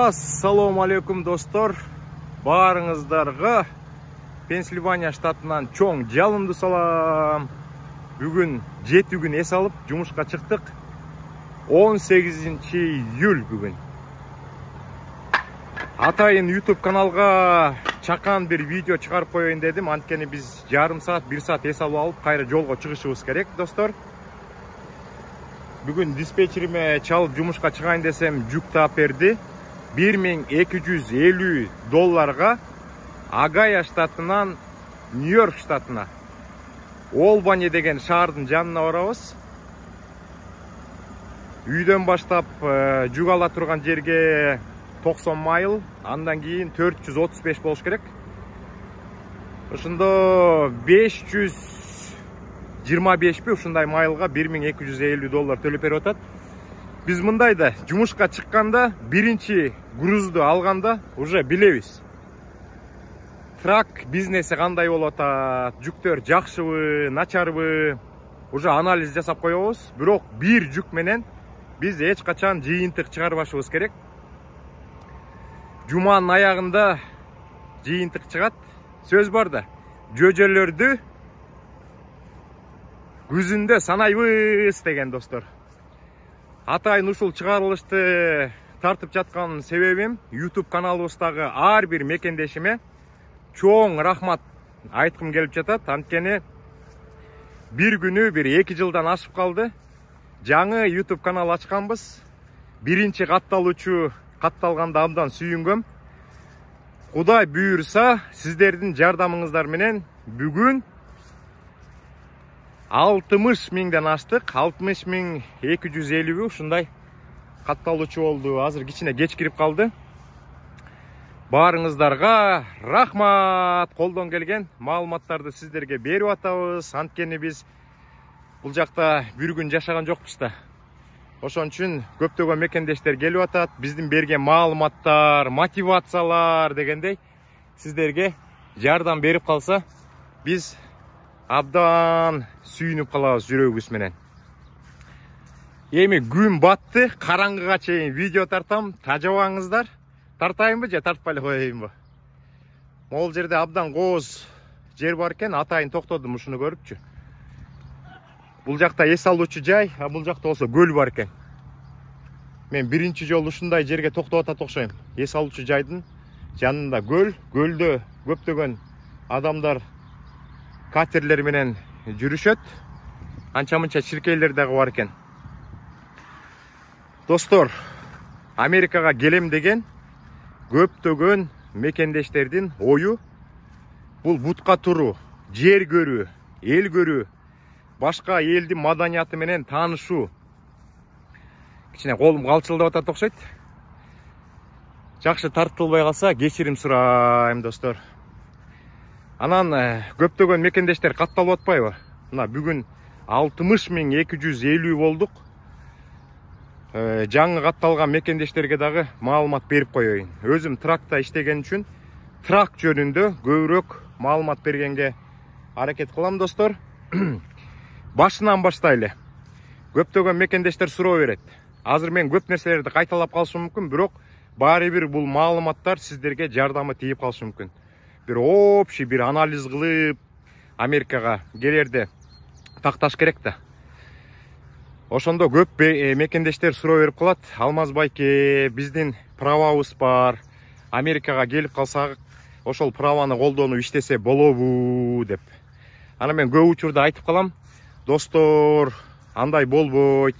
Ассаламу алейкум достор, барыңыздарга Пенсильвания штатынан чоң жалынды салам. Бүгін 7 күн эс алып жумушка чыктык. 18 июль бүгін. Атайын YouTube каналга чакан bir видео чыгарып коеюн дедим. Анткени биз жарым саат, 1 саат эс алып кайра жолго чыгышыбыз керек, достор. Бүгін диспетчериме чалып жумушка чыгайын десем, жүк таап берди. $1250 Агая штатынан Нью-Йорк штатына Олбани деген шаардын жанына барабыз. Үйдөн баштап жүк ала турган жерге 90 майл, андан кийин 435 болуш керек. Ошондо 525 ушундай майлга $1250 төлөп берип атат. Biz мындайда жумушка чыкканда, биринчи грузду алганда уже билебиз. Трак бизнеси кандай болот атат, жүктөр жакшыбы, начарбы, уже анализ жасап коебуз. Бирок бир жүк менен биз эч качан жыйынтык чыгарбашыбыз керек. Жуманын аягында жыйынтык чыгат. Сөз бар да, жөжөлөрдү күзүндө санайбыз деген достор. Атайын ушул чыгарылышты тартып жаткан себебим YouTube каналыбыздагы ар бир мекендешиме чоң рахмат айткым келип жатат. Анткени бир күнү 1-2 жылдан ашып калды. Жаңы YouTube канал ачканбыз. Биринчи катталуучу катталганда абдан сүйүнгөм. Кудай буйрса, сиздердин жардамыңыздар менен бүгүн 60 миңден аштык. 60.250 ушундай катталуучу болду. Азыр кичине кеч кирип калды. Баарыңыздарга рахмат. Колдон келген маалыматтарды сиздерге берип атабыз. Анткени биз бул жакта бир күн жашаган жокпуз да. Ошон үчүн көптөгөн мекендештер келип атат. Биздин берген маалыматтар, мотивациялар дегендей сиздерге жардам берип калса, биз абдан сүйүнүп калабыз жүрөгүбүз менен. Эми күн батты, караңгыга чейин видео тартам, тажабаңыздар. Тартайынбы же тартпай эле коеюнбу? Могул жерде абдан кооз жер бар экен, атайын токтодум ушуну көрүпчү. Бул жакта эс алуучу жай, а бул жакта болсо көл бар экен. Мен биринчи жолу ушундай жерге токтоп атат окшойм. Эс алуучу жайдын жанында көл, көлдө көптөгөн адамдар катерлер менен жүрүшөт. Анча-мынча чиркейлер дагы бар экен. Достор, Америкага келем деген көптөгөн мекендештердин ою бул бутка туруу, жер көрүү, эл көрүү, башка элдин маданияты менен таанышуу. Кичине колум калчылдап атат окшойт. Жакшы тартылбай калса кечирим сурайм, достор. Анан көптөгөн мекендештер катталып атпайбы? Мына бүгүн 60.250 болдук. Жаңы катталган мекендештерге дагы маалымат берип коеюн. Өзүм тракта иштеген үчүн трак жөнүндө көбүрөөк маалымат бергенге аракет кылам, достор. Башынан баштайлы. Көптөгөн мекендештер суроо берет. Азыр мен көп нерселерди кайталап калышым мүмкүн, бирок баары бир бул маалыматтар сиздерге жардамы тийип калышы мүмкүн. Бир общий бир анализ кылып Америкага келерде такташ керек да. Ошондо көп мекендештер суроо берип калат. Алмаз байке, биздин правабыз бар. Америкага келип калсак, ошол праваны колдонуп иштесе болобу деп. Ана мен көп учурда айтып калам. Достор, андай болбойт.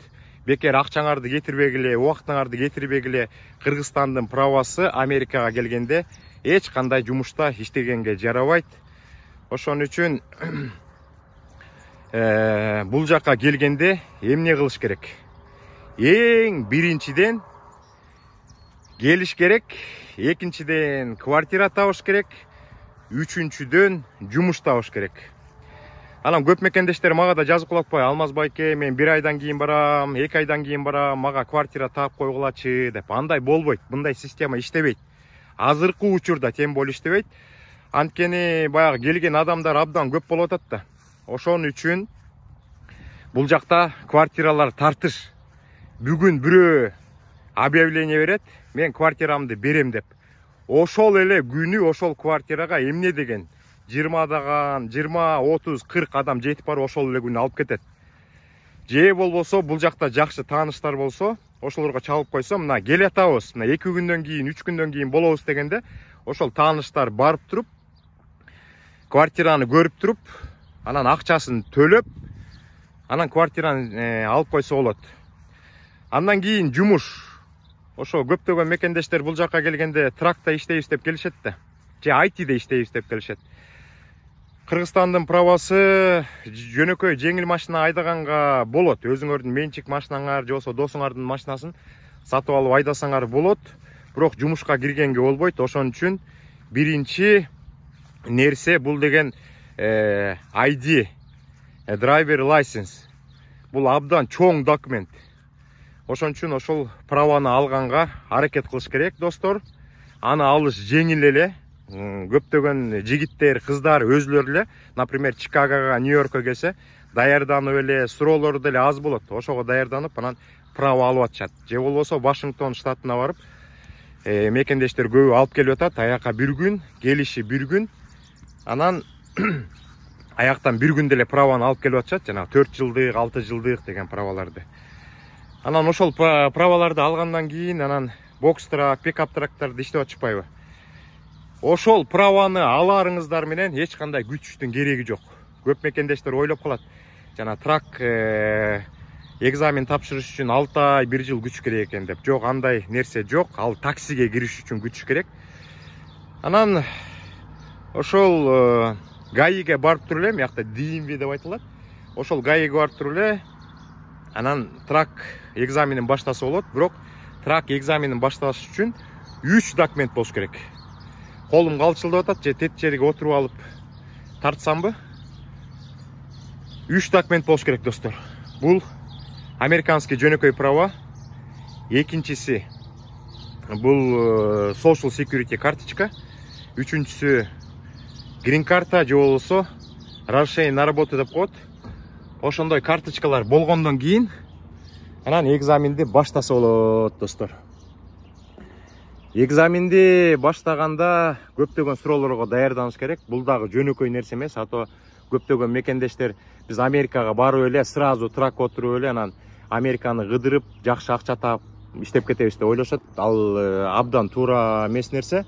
Бекер акчаңарды кетирбегиле, убактыңарды кетирбегиле. Кыргызстандын правасы Америкага келгенде эч кандай жумушта иштегенге жарабайт. Ошон үчүн бул жакка келгенде эмне кылыш керек? Эң биринчиден келиш керек, экинчиден квартира табыш керек, үчүнчүдөн жумуш табыш керек. Анан көп мекендештер мага да жазып калат, Алмаз байке, мен 1 айдан кийин барам, 2 айдан кийин барам, мага квартира таап койгулачы деп. Андай болбойт, мындай система иштебейт. Азыркы учурда тем более иштебейт. Анткени баягы келген адамдар абдан көп болуп атат да. Ошон үчүн бул жакта квартиралар тартыш. Бүгүн бирөө объявление берет, мен квартирамды берем деп. Ошол эле күнү ошол квартирага эмне деген 20 30 40 адам жетип барып ошол эле күнү алып кетет. Же болбосо бул жакта жакшы тааныштар болсо, ошолорго чалып койсо, мына келатабыз, мына 2 күндөн кийин, 3 күндөн кийин болобуз дегенде, ошол тааныштар барып туруп, квартираны көрүп туруп, анан акчасын төлөп, анан квартираны алып койсо болот. Андан кийин жумуш. Ошо көптөгөн мекендештер бул жакка келгенде тракта иштейбиз деп келишет да. Же айтиде иштейбиз деп келишет. Кыргызстандын правасы жөнөкөй жеңил машина айдаганга болот. Өзүңөрдүн менчик машинаңар же болсо досуңардын машинасын сатып алып айдасаңар болот. Бирок жумушка киргенге болбойт. Ошон үчүн биринчи нерсе бул деген ID, driver license. Бул абдан чоң документ. Ошон үчүн ошол праваны алганга аракет кылыш керек, достор. Аны алыш жеңил эле. Көптөгөн жигиттер, кыздар өзүлөрү эле, например, Чикагога, Нью-Йоркко келсе, даярданып эле, суроолору деле аз болот. Ошого даярданып, анан право алып атышат. Же болбосо Вашингтон штатына барып, мекендештер көбү алып келип атат. Аяка 1 күн, келиши 1 күн. Анан аяктан 1 күндө эле праваны алып келип атышат, жана 4 жылдык, 6 жылдык деген праваларды. Анан ошол праваларды алгандан кийин, анан бокс трак, пикап трактарды иштеп атышпайбы? Ошол праваны аларыңыздар менен эч кандай күчүштүн кереги жок. Көп мекендештер ойлоп калат. Жана трак экзамен тапшырыш үчүн 6 ай, 1 жыл күч керек экен деп. Жок, андай нерсе жок. Ал таксиге кириш үчүн күч керек. Анан ошол гаиге барып туруп эле, мыякта DMV деп айтылат. Ошол гаиге барып туруп эле, анан трак экзаменин баштаса болот. Бирок трак экзаменин башташ үчүн 3 документ болуш керек. Колум калчылдап атат, же тет жерге отуруп алып тартсамбы? 3 документ болуш керек, достор. Бул американский жөнөкөй права. Экинчиси бул social security карточка. Үчүнчүсү green карта же болбосо разрешение на работу деп коет. Ошондой карточкалар болгондон кийин анан экзаменди баштаса болот, достор. Экзаменди баштаганда көптөгөн суроолорго даярданыш керек. Бул дагы жөнөкөй нерсе эмес. Ато көптөгөн мекендештер биз Америкага барып эле, сразу трак отуруп эле, анан Американы кыдырып, жакшы акча таап иштеп кетебиз деп ойлошот. Ал абдан туура эмес нерсе.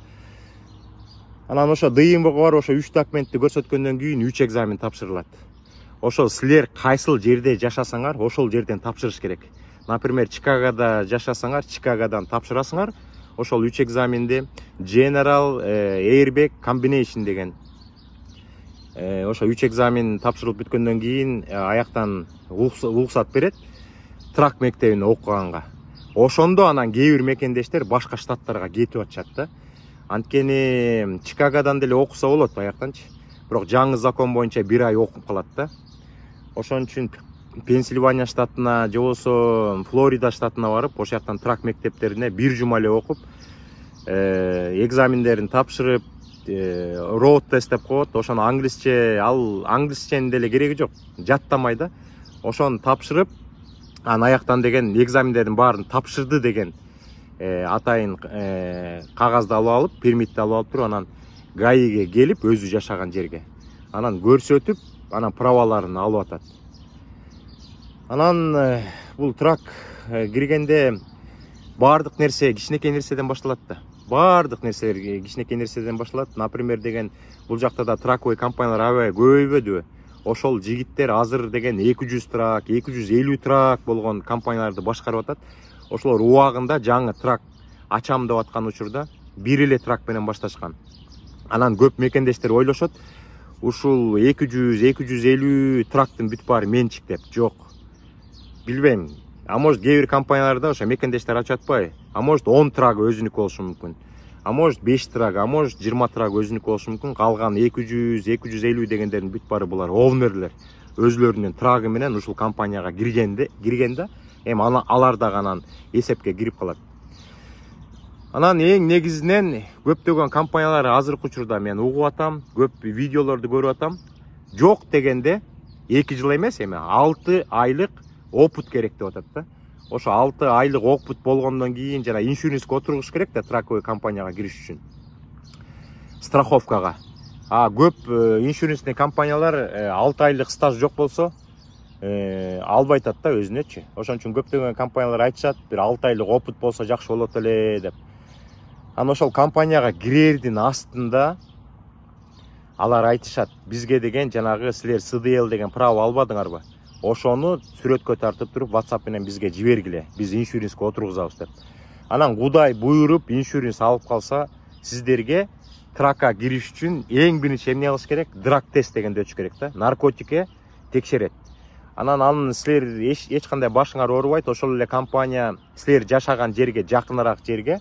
Анан ошо ДМВга барып, ошо 3 документти көрсөткөндөн кийин 3 экзамен тапшырылат. Ошо силер кайсыл жерде жашасаңар, ошол жерден тапшырыш керек. Например, Чикагода жашасаңар, Чикагодан тапшырасыңар. Ошол 3 экзаменди General Airbag Combination деген. Ошо 3 экзамен тапшырылып бүткөндөн кийин аяктан уруксат берет трак мектебине окуганга. Ошондо анан кээ бир мекендештер башка штаттарга кетип атышат да. Анткени Чикагодан деле окуса болот аяктанчы. Бирок жаңы закон боюнча 1 ай окуп калат да. Ошон үчүн Пенсильвания штатына же болбосо Флорида штатына барып, ошол жактан трак мектептерине 1 жума эле окуп, экзамендерин тапшырып, роуд тест деп коет. Ошону англисченин деле кереги жок, жаттамай да. Ошону тапшырып, аяктан деген экзамендердин баарын тапшырды деген атайын кагазды алып алып, пермитти алып алып туруп, анан гаиге келип, өзү жашаган жерге анан көрсөтүп, анан праваларын алып атат. Анан бул трак киргенде баардык нерсе кичинекей нерседен башталат да. Баардык нерселер кичинекей нерседен башталат. Например, деген бул жакта да траковый компаниялар аябай көбөйбөдүбү? Ошол жигиттер азыр деген 200 трак, 250 трак болгон компанияларды башкарып атат. Ошолор убагында жаңы трак ачам деп аткан учурда бир эле трак менен башташкан. Анан көп мекендештер ойлошот, ушул 200-250 трактын бүт баары менчик деп. Жок. Билбейм. А может кээ бир компанияларда ошо мекендештер ачып атпайбы? А может 10 трак өзүнүкү болушу мүмкүн. А может 5 трак, а может 20 трак өзүнүкү болушу мүмкүн. Калган 200-250 дегендердин бүт баары булар овнерлер. Өзлөрүнүн трагы менен ушул компанияга киргенде, эми алар дагы анан эсепке кирип калат. Анан эң негизинен көптөгөн компаниялар азыркы учурда мен угуп атам, көп видеолорду көрүп атам. Жок дегенде 2 жыл эмес, эми 6 айлык опыт керек деп атат да. Ошо 6 айлык опыт болгондон кийин жана иншуренске отургуш керек да траковый компанияга кириш үчүн. Страховкага. Көп иншуренсный компаниялар 6 айлык стаж жок болсо албай атат да өзүнөчү. Ошон үчүн көптөгөн компаниялар айтышат, бир 6 айлык опыт болсо жакшы болот эле деп. Анан ошол компанияга кирердин астында алар айтышат, бизге деген жанагы силер СДЛ деген право албадыңарбы? Ошону сүрөткө тартып туруп WhatsApp менен бизге жибергиле, биз иншуренске отургузабыз деп. Анан Кудай буйруп иншуренс алып калса, сиздерге тракка кириш үчүн эң биринчи эмне кылыш керек? Драг тест дегенди өтүш керек да. Наркотикке текшерет. Анан силер эч кандай башыңар оорубайт, ошол эле компания силер жашаган жерге жакыныраак жерге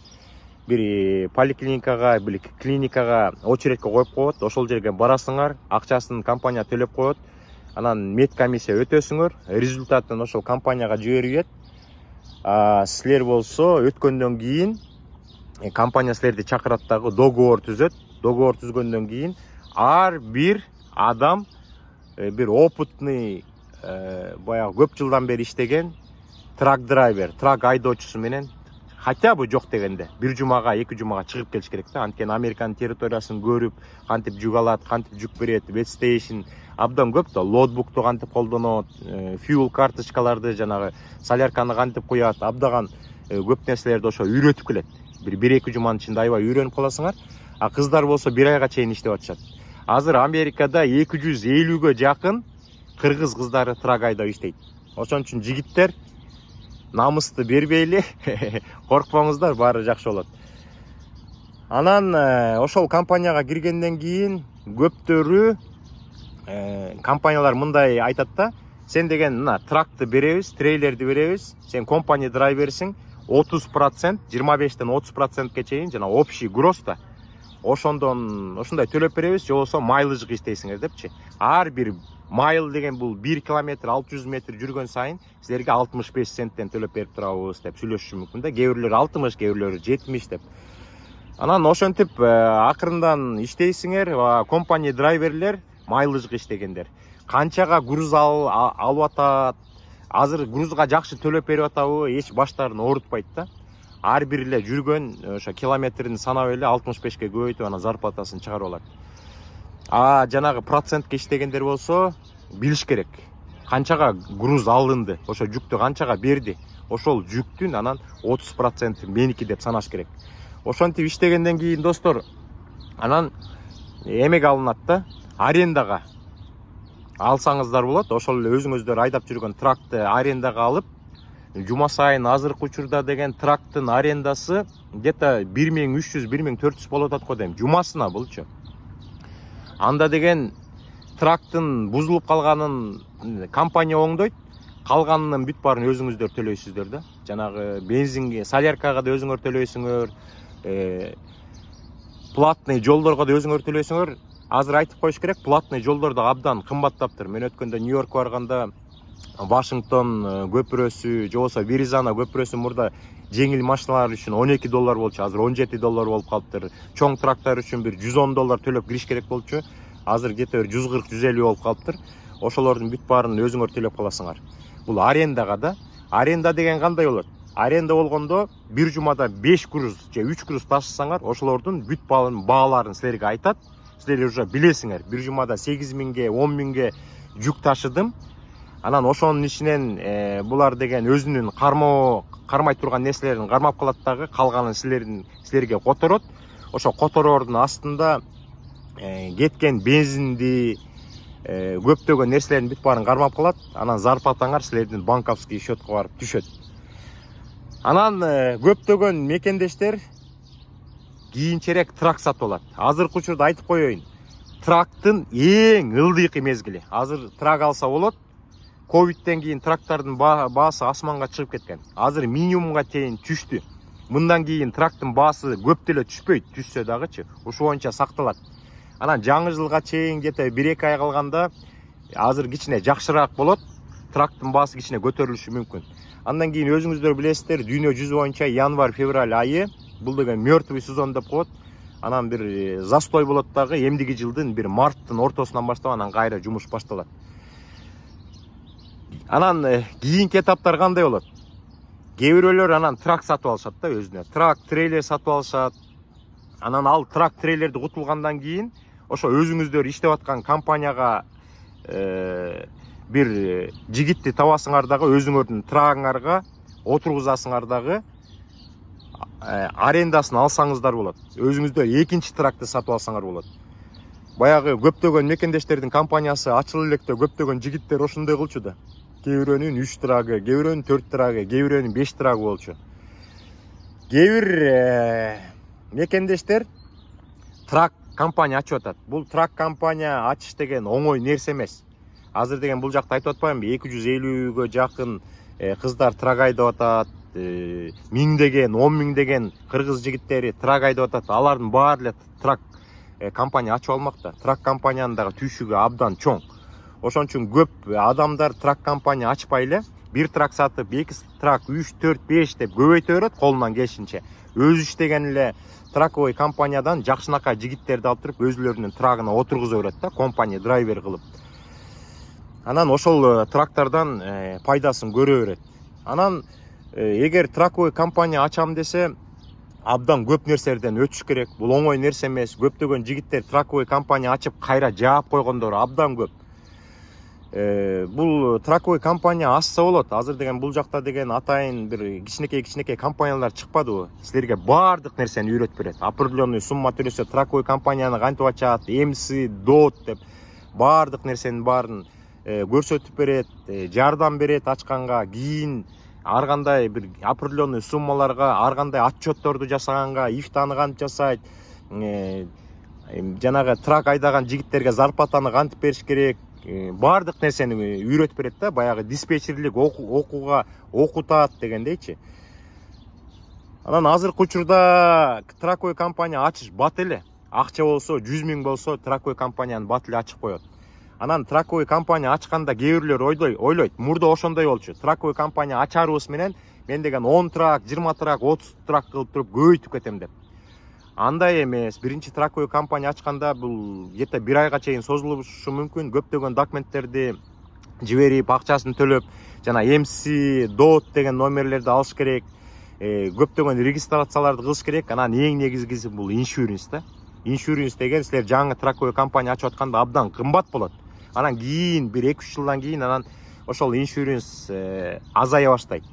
бир поликлиникага, бир клиникага очередке коюп коет. Ошол жерге барасыңар, акчасын компания төлөп коет. Анан медкомиссия өтөсүңөр, результатын ошол компанияга жиберет. Силер болсо өткөндөн кийин компания силерди чакырат дагы, договор түзөт. Договор түзгөндөн кийин ар бир адам бир опытный, баягы көп жылдан бери иштеген трак драйвер, трак айдоочусу менен хотя бы жок дегенде 1 жумага, 2 жумага чыгып келиш керек да. Анткени Американын территориясын көрүп, кантип жүк алат, кантип жүк берет, ветстейшн абдан көп да. Лоутбукту кантип колдонот, fuel карточкаларды, жанагы солярканы кантип куят, абдаган көп нерселерди ошо үйрөтүп келет. Бир 1-2 жуманын ичинде аябай үйрөнүп каласыңар. Кыздар болсо 1 айга чейин иштеп атышат. Азыр Америкада 250гө жакын кыргыз кыздары трак айдап иштейт. Ошон үчүн жигиттер намысты бербейли, коркпоңуздар, баары жакшы болот. Анан ошол компанияга киргенден кийин көптөрү компаниялар мындай айтат да, сен деген мына тракты беребиз, трейлерди беребиз, сен компания драйверсиң, 30%, 25-тен 30%ке чейин жана общий гросста ошондой төлөп беребиз, же болбосо майлыжга иштейсиңер депчи. Ар бир майл деген бул 1 километр 600 метр жүргөн сайын силерге 65 центтен төлөп берип турабыз деп сүйлөшүшү мүмкүн да. Кээ бирлери 60, кээ бирлери 70 деп. Анан ошентип акырындан иштейсиңер, компания драйверлер, майлыжга иштегендер. Канчага груз алып атат, азыр грузга жакшы төлөп берип атабы, эч баштарын оорутпайт да. Ар бир эле жүргөн ошо километрин санап эле 65ке көбөйтүп анан зарплатасын чыгарып алат. Жанагы процентке иштегендер болсо билиш керек. Канчага груз алынды, ошо жүктү канчага берди. Ошол жүктүн анан 30% меники деп санаш керек. Ошентип иштегенден кийин достор, анан эмек алынат да, арендага алсаңыздар болот. Ошол эле өзүңүздөр айдап жүргөн тракты арендага алып, жума сайын азыркы учурда деген трактын арендасы где-то 1300-1400 болот атат го дейм, жумасына булчу. Анда деген трактын бузулуп калганын компания оңдойт, калганынын бүт баарын өзүңүздөр төлөйсүздөр да. Жанагы бензинге, соляркага да өзүңөр төлөйсүңөр, платный жолдорго да өзүңөр төлөйсүңөр. азыр айтып коюш керек, платный жолдор да абдан кымбаттаптыр. Мен өткөндө Нью-Йорк барганда Вашингтон көпүрөсү, же болбосо Веризана көпүрөсү мурда жеңил машиналар үчүн $12 болчу, азыр $17 болуп калыптыр. Чоң трактор үчүн бир $110 төлөп кириш керек болчу, азыр где-то бир 140-150 болуп калыптыр. Ошолордун бүт баарын өзүңөр төлөп каласыңар. Бул арендага да. Аренда деген кандай болот? Аренда болгондо бир жумада 5 груз же 3 груз ташысаңар, ошолордун бүт бааларын силерге айтат. Силер уже билесиңер. Бир жумада 8.000ге, 10.000ге жүк ташыдым. Анан ошонун ичинен булар деген өзүнүн кармай турган нерселерин кармап калат дагы, калганын силерге которот. Ошо котороордун астында кеткен бензинди, көптөгөн нерселердин бүт баарын кармап калат. Анан зарплатаңар силердин банковский счетко барып түшөт. Анан көптөгөн мекендештер кийинчерээк трак сатып алат. Азыркы учурда айтып коеюн, трактын эң ылдыйкы мезгили. Азыр трак алса болот. Ковидтен кийин трактардын баасы асманга чыгып кеткен. Азыр минимумга чейин түштү. Мындан кийин трактын баасы көп деле түшпөйт, түшсө дагычы. Ошо боюнча сакталат. Анан жаңы жылга чейин где-то 1-2 ай калганда азыр кичине жакшыраак болот. Трактын баасы кичине көтөрүлүшү мүмкүн. Андан кийин өзүңүздөр билесиздер, дүйнө жүзү боюнча январь-февраль айы бул деген мертвый сезон деп коет. Анан бир застой болот дагы, эмдиги жылдын бир марттын ортосунан баштап анан кайра жумуш башталат. Анан кийинки этаптар кандай болот? Кээ бирөөлөр анан трак сатып алышат да өзүнө. Трак, трейлер сатып алышат. Анан ал трак, трейлерди кутулгандан кийин ошо өзүңүздөр иштеп аткан компанияга бир жигитти табасыңар дагы, өзүңөрдүн трагыңарга отургузасыңар дагы, арендасын алсаңыздар болот. Өзүңүздөр экинчи тракты сатып алсаңар болот. Баягы көптөгөн мекендештердин компаниясы ачылып электе көптөгөн жигиттер ошондой кылчу да. Кээ бирөөнүн 3 трагы, кээ бирөөнүн 4 трагы, кээ бирөөнүн 5 трагы болчу. Кээ бир мекендештер трак компания ачып атат. Бул трак компания ачыш деген оңой нерсе эмес. Азыр деген бул жакта айтып атпаймынбы, 250гө жакын кыздар трак айдап атат, 1000 10.000 кыргыз жигиттери трак айдап атат. Алардын баары эле трак компания ачып алмакта. Трак компаниянын дагы түйшүгү абдан чоң. Ошон үчүн көп адамдар трак компания ачпай эле, бир трак сатып, 2 трак, 3, 4, 5 деп көбөйтө берет колунан келишинче. Өзү иштеген эле траковый компаниядан жакшынакай жигиттерди алып туруп өзүлөрүнүн трагына отургуза берет да, компания драйвер кылып. Анан ошол трактардан пайдасын көрө берет. Анан эгер траковый компания ачам десе, абдан көп нерселерден өтүш керек. Бул оңой нерсе эмес. Көптөгөн жигиттер траковый компания ачып кайра жаап койгондор абдан көп. Бул траковый компания ачса болот. Азыр деген бул жакта деген атайын бир кичинекей компаниялар чыкпадыбы? Силерге баардык нерсени үйрөтүп берет. Определенный сумма төлөсө траковый компанияны кантип ачат, эмси, дот деп баардык нерсенин баарын көрсөтүп берет, жардам берет ачканга, кийин ар кандай бир определенный суммаларга, ар кандай отчетторду жасаганга, ифтаны кантип жасайт, жанагы трак айдаган жигиттерге зарплатаны кантип бериш керек, баардык нерсени үйрөтүп берет да, баягы диспетчерлик окууга окутат дегендейчи. Анан азыркы учурда траковый компания ачыш бат эле. Акча болсо, 100 000 болсо, траковый компанияны бат эле ачып коет. Анан траковый компания ачканда кээ бирлер ойлойт, мурда ошондой болчу. Траковый компания ачарыбыз менен мен деген 10 трак, 20 трак, 30 трак кылып туруп көбөйтүп кетем деп. Андай эмес. Биринчи траковый компания ачканда бул где-то 1 айга чейин созулушу мүмкүн. Көптөгөн документтерди жиберип, акчасын төлөп, жана MC, DOT деген номерлерди алыш керек. Көптөгөн регистрацияларды кылыш керек. Анан эң негизгиси бул иншюранс да. Иншюранс деген силер жаңы траковый компания ачып атканда абдан кымбат болот. Анан кийин бир 2-3 жылдан кийин анан ошол иншюранс азая баштайт.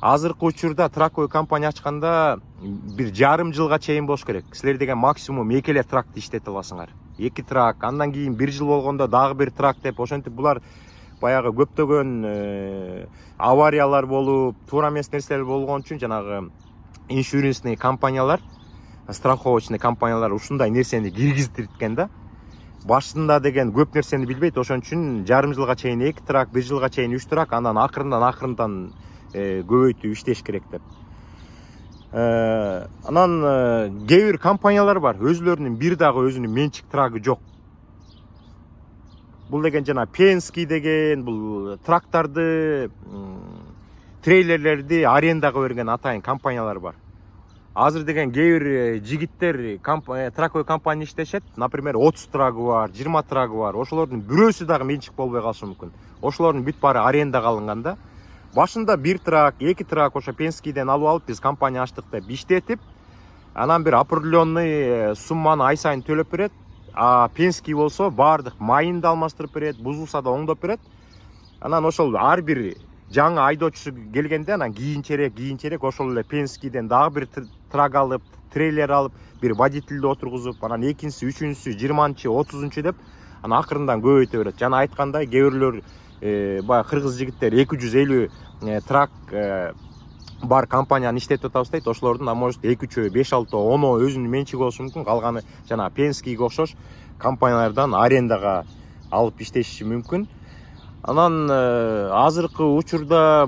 Азыркы учурда траковый компания ачканда бир жарым жылга чейин болуш керек. Силер деген максимум 2 эле тракты иштете аласыңар. 2 трак, андан кийин 1 жыл болгондо дагы 1 трак деп, ошентип булар баягы көптөгөн авариялар болуп, туура эмес нерселер болгон үчүн жанагы иншюрансный компаниялар, страховочный компаниялар ушундай нерсени киргизтирткен да. Башында деген көп нерсени билбейт, ошон үчүн жарым жылга чейин 2 трак, 1 жылга чейин 3 трак, андан акырындан көбөйтүп иштеш керек деп. Анан кээ бир компаниялар бар, өзүлөрүнүн бир дагы өзүнүн менчик трагы жок. Бул деген жана Penske деген бул трактарды, трейлерлерди арендага берген атайын компаниялар бар. Азыр деген кээ бир жигиттер траковый компания иштешет. Например, 30 трагы бар, 20 трагы бар. Ошолордун бирөөсү дагы менчик болбой калышы мүмкүн. Ошолордун бүт баары арендага алынганда, башында 1 трак, 2 трак ошо Penskеден алып алып, биз компания ачтык деп иштетип, анан бир определенный сумманы ай сайын төлөп берет. А Penske болсо баардык майын да алмаштырып берет, бузулса да оңдоп берет. Анан ошол ар бир жаңы айдоочусу келгенде, анан кийинчерээк ошол эле Penskеден дагы бир трак алып, трейлер алып, бир водительди отургузуп, анан экинчиси, үчүнчүсү, 20-чы, 30-чу деп, анан акырындан көбөйтө берет. Жана айткандай, кээ бирлөр баягы кыргыз жигиттер 250 трак бар компанияны иштетип атабыз дейт. Ошолордун может 2-3, 5-6, 10 өзүнүн менчиги болушу мүмкүн. Калганы жана Penskеге окшош компаниялардан арендага алып иштеши мүмкүн. Анан азыркы учурда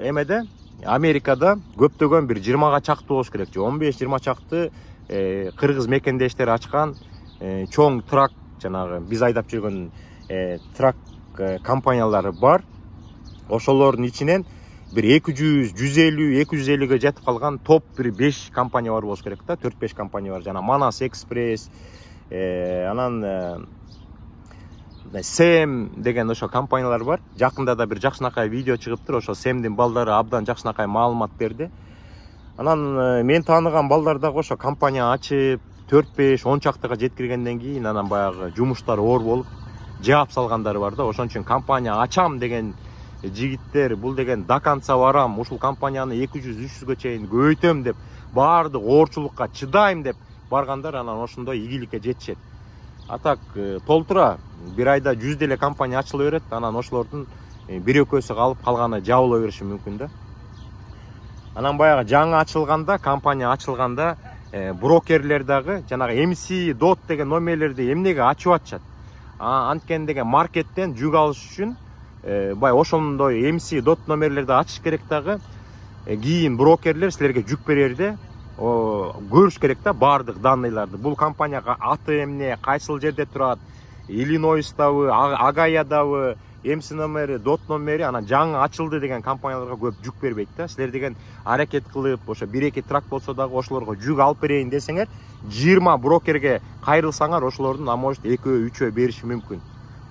эмеде Америкада көптөгөн бир 20га чакты болуш керек, 15-20 чакты кыргыз мекендештер ачкан чоң трак, жанагы биз айдап жүргөн трак компаниялары бар. Ошолордун ичинен бир 200, 150, 250ге жетип калган топ бир 5 компания бар болуш керек да, 4-5 компания бар. Жана Manas Express, анан Сэм деген ошо компаниялар бар. Жакында да бир жакшынакай видео чыгыптыр. Ошо Сэмдин балдары абдан жакшынакай маалымат берди. Анан мен тааныган балдар дагы ошо компания ачып 4-5, 10 чактыга жеткиргенден кийин анан баягы жумуштары оор болуп жаап салгандары бар да. Ошон үчүн компания ачам деген жигиттер, бул деген до конца барам, ушул компанияны 200-300ге чейин көбөйтөм деп, баардык оорчулукка чыдайм деп баргандар анан ошондой ийгиликке жетишет. А так толтура бир айда 100 деле компания ачыла берет, анан ошолордун бир экөөсү калып, калганы жабыла бериши мүмкүн да. Анан баягы жаңы ачылганда, компания ачылганда брокерлер дагы жанагы MC Dot деген номерлерди эмнеге ачып атышат? Анткени деген маркеттен жүк алыш үчүн бай ошондой MC Dot номерлерди ачыш керек дагы. Кийин брокерлер силерге жүк берерде көрүш керек да баардык данныйларды. Бул компанияга аты эмне, кайсыл жерде турат, Иллинойстабы, Агаядабы, MC номери, Dot номери, анан жаңы ачылды деген компанияларга көп жүк бербейт да. Силер деген аракет кылып, ошо 1-2 трак болсо дагы ошолорго жүк алып берейин десеңер, 20 брокерге кайрылсаңар, ошолордун может 2-3 бериши мүмкүн.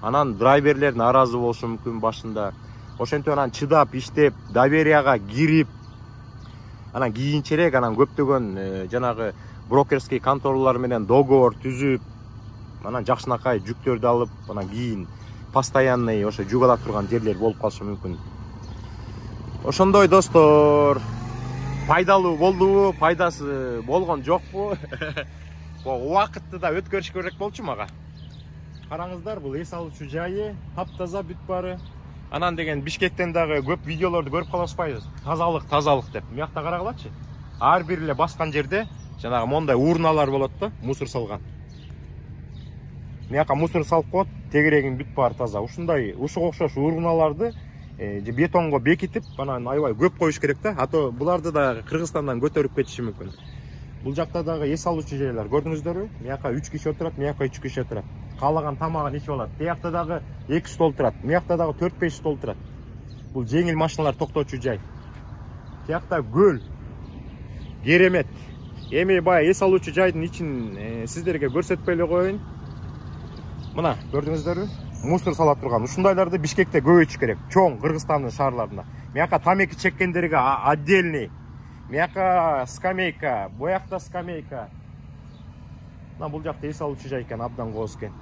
Анан драйверлер наразы болушу мүмкүн башында. Ошентип анан чыдап иштеп, доверияга кирип, анан кийинчерээк анан көптөгөн жанагы брокерский конторалар менен договор түзүп, анан жакшынакай жүктөрдү алып, анан кийин постоянный ошо жүк ала турган жерлер болуп калышы мүмкүн. Ошондой достор, пайдалуу болдубу, пайдасы болгон жокпу? Убакытты да өткөрүш керек болчу мага. Караңыздар, бул эс алуучу жайы, таптаза бүт баары. Анан деген Бишкектен дагы көп видеолорду көрүп калышпайбыз. Тазалык деп. Муякта карагылачы. Ар бир эле баскан жерде жанагы мондай урналар болот да, мусор салган. Муяка мусор салып коет, тегерегин бүт баары таза. Ушундай, ушуга окшош урналарды бетонго бекитип, анан аябай көп коюш керек да. А то буларды да Кыргызстандан көтөрүп кетиши мүмкүн. Бул жакта дагы эс алуучу жайлар көрдүңүздөрбү? Муяка 3 киши отурат, муяка 3 киши отурат. Каалаган тамагын ичип алат. Биякта дагы 2 стол турат, муякта дагы 4-5 стол турат. Бул жеңил машиналар токтоочу жай. Биякта көл. Керемет. Эми баягы эс алуучу жайдын ичин сиздерге көрсөтпөй эле коеюн. Мына, көрдүңүздөрбү? Мусор сала турган. Ушундайларды Бишкекте көбөйтүш керек. Чоң Кыргызстандын шаарларында. Муяка тамеки чеккендерге отдельный. Муяка скамейка, буякта скамейка. Бул жакта эс алуучу жай экен, абдан кооз экен.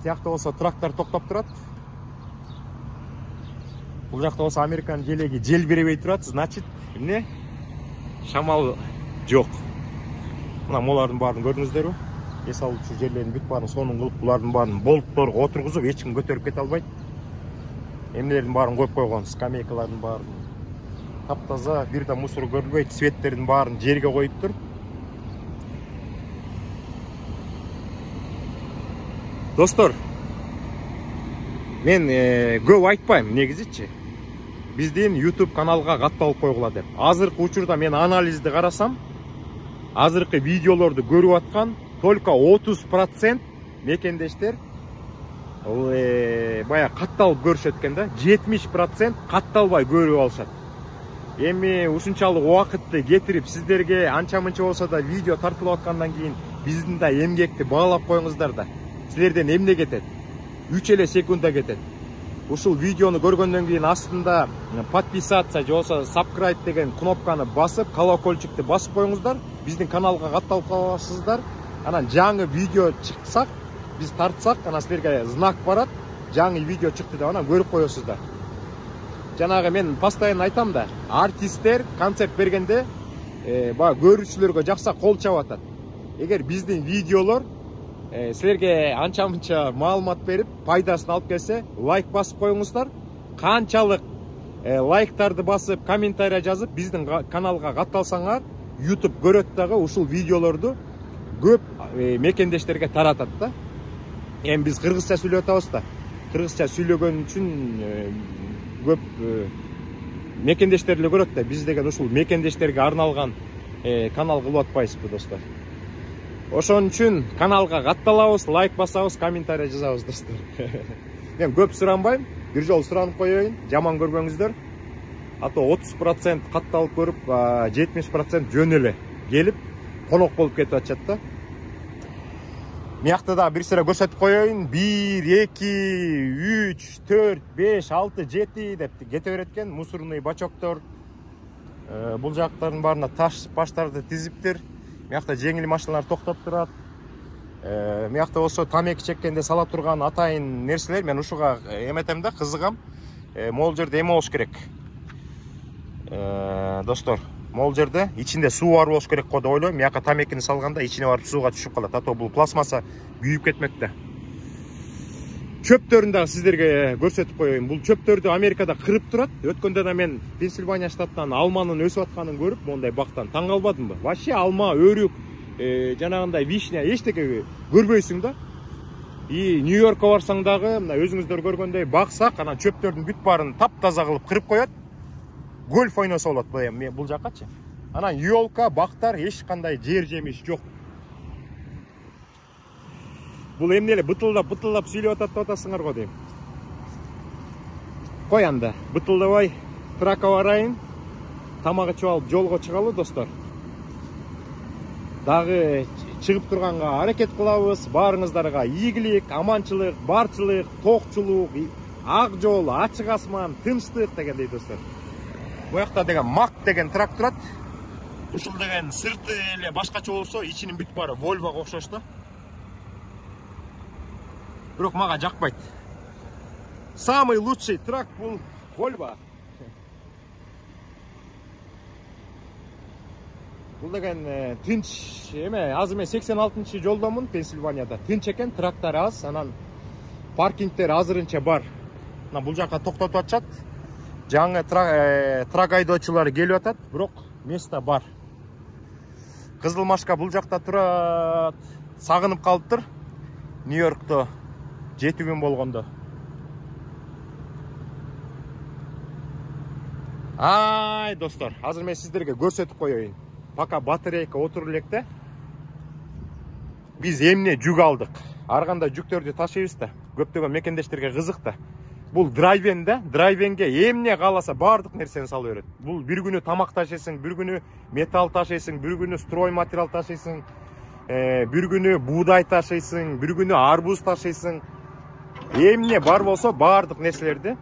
Тиякта болсо трактор токтоп турат. Бул жакта болсо Американын желеги жел беребей турат, значит, эмне? Шамал жок. Мына булардын баарын көрдүңүздөрбү? Эс алуучу жерлердин бүт баарын сонун кылып, булардын баарын болтторго отургузуп, эч ким көтөрүп кете албайт. Эмнелердин баарын коюп койгон, скамейкалардын баарын. Таптаза, бир да мусор көрүлбөйт, светтердин баарын жерге коюптур. Достор, мен көп айтпайм негизичи. биздин YouTube каналга катталып койгула деп. Азыркы учурда мен анализди карасам, азыркы видеолорду көрүп аткан только 30% мекендештер бая катталып көрүшөт экен да. 70% катталбай көрүп алышат. Эми ушунчалык убакытты кетирип сиздерге анча мынча болсо да видео тартылып аткандан кийин биздин да эмгекти баалап коюңуздар да. Силерден эмне кетет? 3 эле секунда кетет. Ушул видеону көргөндөн кийин астында подписаться же болбосо subscribe деген кнопканы басып, колокольчикти басып коюңуздар. Биздин каналга катталып каласыздар. Анан жаңы видео чыксак, биз тартсак, анан силерге знак барат. Жаңы видео чыкты деп анан көрүп коесуздар. Жанагы мен постоянно айтам да, артисттер концерт бергенде көрүүчүлөргө жакса кол чабып атат. Эгер биздин видеолор силерге анча мынча маалымат берип, пайдасын алып келсе, лайк басып коюңуздар. Канчалык лайктарды басып, комментарий жазып, биздин каналга катталсаңар, YouTube көрөт дагы ушул видеолорду көп мекендештерге таратат да. Эми биз кыргызча сүйлөп атабыз да. Кыргызча сүйлөгөн үчүн көп мекендештер эле көрөт да. Биз деген ушул мекендештерге арналган канал кылып атпайбызбы, достор? Ошон үчүн каналга катталабыз, лайк басабыз, комментарий жазабыз, достор. Мен көп суранбайм, бир жолу суранып коеюн, жаман көрбөңүздөр. А то 30% катталып көрүп, 70% жөн эле келип, конок болуп кетип атышат да. Мыякта да бир сыра көрсөтүп коеюн. 1, 2, 3, 4, 5, 6, 7 деп кете берет экен. Мусорный бачоктор. Бул жактардын баарына таш баштарды тизиптир. Мыякта жеңил машиналар токтоп турат. Мыякта болсо тамеки чеккенде сала турган атайын нерселер. Мен ушуга эметем да, кызыгам. Могул жерде эме болуш керек. Достор, могул жерде ичинде суу бар болуш керек го деп ойлойм. Мыяка тамекини салганда ичине барып сууга түшүп калат. Ато бул пластмасса күйүп кетмек да. Чөптөрүн да сиздерге көрсөтүп коеюн. Бул чөптөрдү Америкада кырып турат. Өткөндө да мен Пенсильвания штатынан алманын өсүп атканын көрүп, мондай бактан таң калбадымбы? Вообще алма, өрүк, жанагындай вишня эчтеке көрбөйсүң да. И Нью-Йоркко барсаң дагы, мына өзүңүздөр көргөндөй баксак, анан чөптөрдүн бүт баарын таптаза кылып кырып коет. Гольф ойносо болот бул жаккачы. Анан ёлка, бактар, эч кандай жер жемиш жок. Бул эмне эле бытылдап сүйлөп атат деп атасыңар го дейм. Кой анда, бытылдабай тракка барайын. Тамак ичип алып жолго чыгалы, достор. Дагы чыгып турганга аракет кылабыз. Баарыңыздарга ийгилик, аманчылык, барчылык, токчулук, ак жол, ачык асман, тынчтык дегендей, достор. Бу жакта деген Мак деген трак турат. Ушул деген сырты эле башкача болсо, ичинин бүт баары Volvo'га окшош да. Бирок мага жакпайт. Самый лучший трак бул Volvo. Бул деген тынч эме, азыр мен 86-жолдомун Пенсильванияда. Тынч экен, трактар аз, анан паркингтер азырынча бар. Мына бул жакка токтотуп атышат. Жаңы трак айдоочулар келип атат, бирок место бар. Кызылмашка бул жакта турат. Сагынып калыптыр. Нью-Йоркто 7 күн болгондо. Ай, достор, азыр мен сиздерге көрсөтүп коеюн. Пока батарейка отуруп электе. Биз эмне жүк алдык. Ар кандай жүктөрдү ташыйбыз да. Көптөгөн мекендештерге кызык да. Бул драйвен да, драйвенге эмне кааласа баардык нерсени салып берет. Бул бир күнү тамак ташыйсың, бир күнү металл ташыйсың, бир күнү строй материал ташыйсың, бир күнү буудай ташыйсың, бир күнү арбуз ташыйсың. Эмне бар болсо баардык нерселерди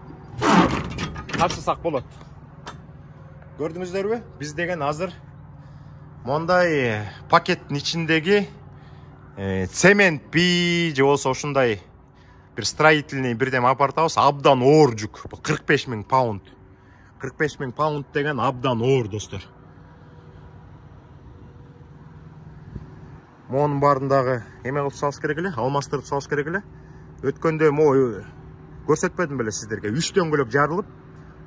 ташысак болот. Көрдүңүздөрбү? Биз деген азыр мондай пакеттин ичиндеги цемент бий же болсо ушундай бир строительный бирдем апартабыз. Абдан оор жүк. 45.000 паунд. 45.000 паунд деген абдан оор, достор. Монун баарындагы эме кылып салыш керек эле, алмаштырып салыш керек эле. Өткөндө көрсөтпөдүм беле сиздерге. 3 дөңгөлөк жарылып,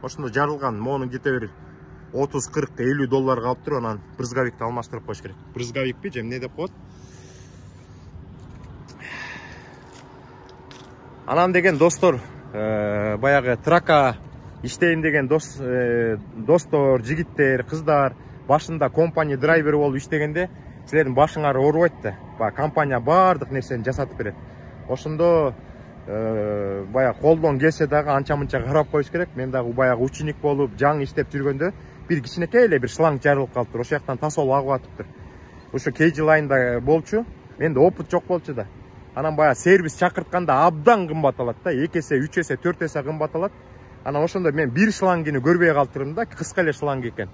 ошондо жарылган монун кете бир 30, 40, 50 доллар калып туруп, анан брызговикти алмаштырып коюш керек. Брызговикпи же эмне деп коет? Анан деген, достор, баягы тракка иштейм деген достор, жигиттер, кыздар башында компания драйвери болуп иштегенде силердин башыңар оорубайт да. Баягы компания баардык нерсени жасатып берет. Ошондо баягы колдон келсе дагы анча мынча карап коюш керек. Мен дагы баягы ученик болуп, жаңы иштеп жүргөндө бир кичинекей эле бир шланг жарылып калыптыр. Ошол жактан тосол агып атыптыр. Ошо KG Line'да болчу. Менде опыт жок болчу да. Анан баягы сервис чакыртканда абдан кымбат алат да. 2 эсе, 3 эсе, 4 эсе кымбат алат. Анан ошондо мен бир шлангыны көрбөй калыптырмын да, кыска эле шланг экен.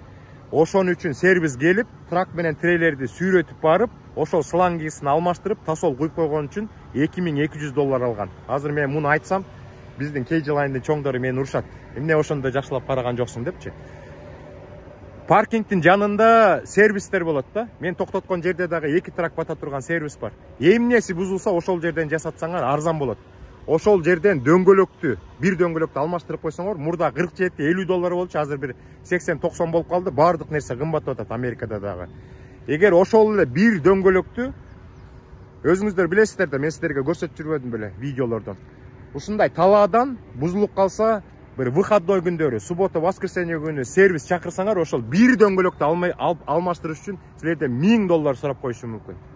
Ошон үчүн сервис келип, трак менен трейлерди сүйрөтүп барып, ошол шлангысын алмаштырып, тосол куюп койгон үчүн $2200 алган. Азыр мен муну айтсам, биздин KG Line'дын чоңдору мени урушат. Эмне ошондо жакшылап караган жоксуң депчи. Паркингтин жанында сервистер болот да. Мен токтоткон жерде дагы 2 трак бата турган сервис бар. Эмнеси бузулса ошол жерден жасатсаңар арзан болот. Ошол жерден дөңгөлөктү, бир дөңгөлөктү алмаштырып койсоңор, мурда $47-50 болчу, азыр бир 80-90 болуп калды. Бардык нерсе кымбаттап атат Америкада дагы. Эгер ошол эле бир дөңгөлөктү өзүңүздөр билесиздер да, мен силерге көрсөтүп жүрбөдүм беле видеолордон. Ушундай талаадан бузулуп калса, bir выходной күндөрү, суббота, воскресенье күнү сервис чакырсаңар, ошол бир дөңгөлөктү алмаштырыш үчүн силерден $1000 сурап коюшу мүмкүн.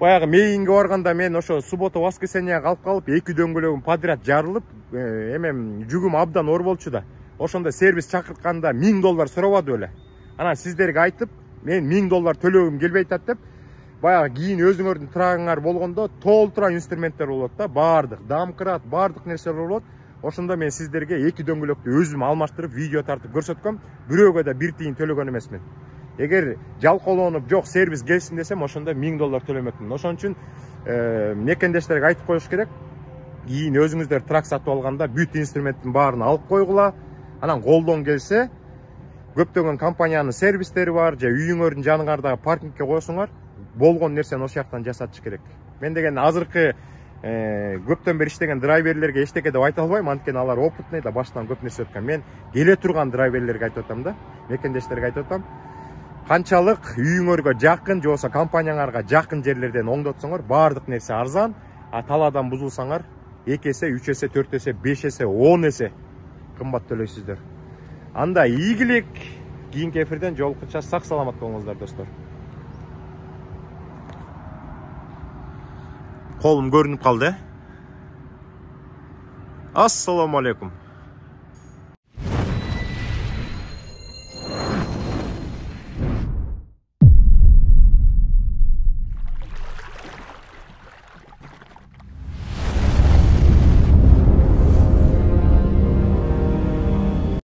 Баягы мейинге барганда мен ошо суббота, воскресенье калып калып, 2 дөңгөлөгүм подряд жарылып, эмем жүгүм абдан оор болчу да. Ошондо сервис чакыртканда $1000 сурабады беле. Анан сиздерге айтып, мен $1000 төлөгүм келбей атат деп, баягы кийин өзүңөрдүн трагыңар болгондо толтура инструменттер болот да, баардык, домкрат, баардык нерселер болот. Ошондо мен сиздерге 2 дөңгөлөктү өзүм алмаштырып, видео тартып көрсөткөм, бирөөгө да 1 тиын төлөгөн эмесмин. Эгер жалкоолонуп, жок сервис келсин десем, ошондо $1000 төлөмөкмүн. Ошон үчүн мекендештерге айтып коюш керек. Кийин өзүңүздөр трак сатып алганда бүт инструменттин баарын алып койгула. Анан колдон келсе, көптөгөн компаниянын сервистери бар, же үйүңөрдүн жаныңардагы паркингке койсоңор, болгон нерсени ошол жактан жасатыш керек. Мен деген азыркы көптөн бери иштеген драйверлерге эчтеке деп айта албайм, анткени алар опытный да, баштан көп нерсе өткөн. Мен келе турган драйверлерге айтып атам да, мекендештерге айтып атам. Канчалык үйүңөргө жакын, же болбосо компанияңарга жакын жерлерден оңдотсоңор, баардык нерсе арзан, а талаадан бузулсаңар 2 эсе, 3 эсе, 4 эсе, 5 эсе, 10 эсе кымбат төлөйсүздөр. Анда ийгилик, кийинки эфирден жолуккуча сак саламат болуңуздар достор. Колум көрүнүп калды. Ассаламу алейкум.